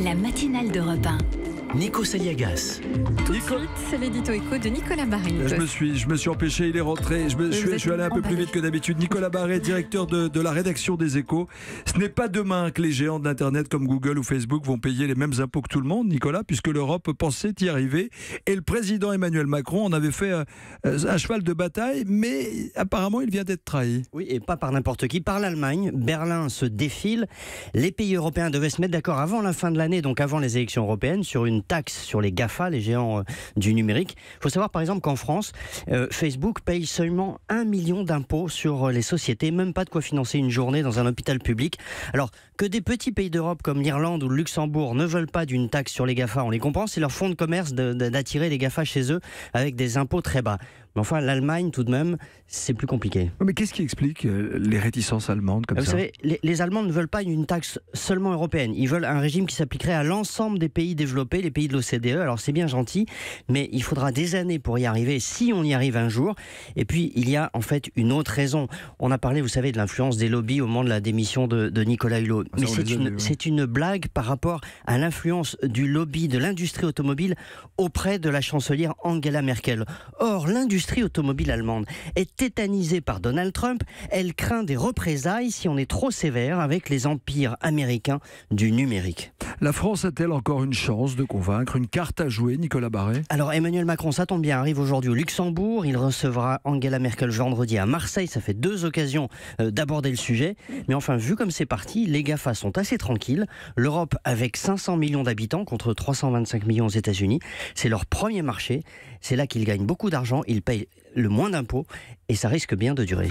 La matinale d'Europe 1. Nico Saliagas. Tout de suite, c'est l'édito éco de Nicolas Barret. Je me suis empêché, il est rentré. Je suis allé un peu plus vite que d'habitude. Nicolas Barret, directeur de la rédaction des Échos. Ce n'est pas demain que les géants de l'Internet comme Google ou Facebook vont payer les mêmes impôts que tout le monde, Nicolas, puisque l'Europe pensait y arriver. Et le président Emmanuel Macron en avait fait un cheval de bataille, mais apparemment il vient d'être trahi. Oui, et pas par n'importe qui, par l'Allemagne. Berlin se défile. Les pays européens devaient se mettre d'accord avant la fin de l'année, donc avant les élections européennes, sur une taxe sur les GAFA, les géants du numérique. Il faut savoir par exemple qu'en France, Facebook paye seulement 1 million d'impôts sur les sociétés, même pas de quoi financer une journée dans un hôpital public. Alors que des petits pays d'Europe comme l'Irlande ou le Luxembourg ne veulent pas d'une taxe sur les GAFA, on les comprend, c'est leur fonds de commerce d'attirer les GAFA chez eux avec des impôts très bas. Mais enfin, l'Allemagne, tout de même, c'est plus compliqué. Mais qu'est-ce qui explique les réticences allemandes comme ça ? Vous savez, les Allemands ne veulent pas une taxe seulement européenne. Ils veulent un régime qui s'appliquerait à l'ensemble des pays développés, les pays de l'OCDE. Alors c'est bien gentil, mais il faudra des années pour y arriver, si on y arrive un jour. Et puis, il y a en fait une autre raison. On a parlé, vous savez, de l'influence des lobbies au moment de la démission de Nicolas Hulot. Mais c'est une blague par rapport à l'influence du lobby de l'industrie automobile auprès de la chancelière Angela Merkel. Or, l'industrie automobile allemande est tétanisée par Donald Trump. Elle craint des représailles si on est trop sévère avec les empires américains du numérique. La France a-t-elle encore une chance de convaincre, une carte à jouer, Nicolas Barret ? Alors Emmanuel Macron, ça tombe bien, arrive aujourd'hui au Luxembourg. Il recevra Angela Merkel vendredi à Marseille. Ça fait 2 occasions d'aborder le sujet. Mais enfin, vu comme c'est parti, les GAFA sont assez tranquilles. L'Europe, avec 500 millions d'habitants contre 325 millions aux États-Unis, c'est leur premier marché. C'est là qu'ils gagnent beaucoup d'argent. Ils payent le moins d'impôts et ça risque bien de durer.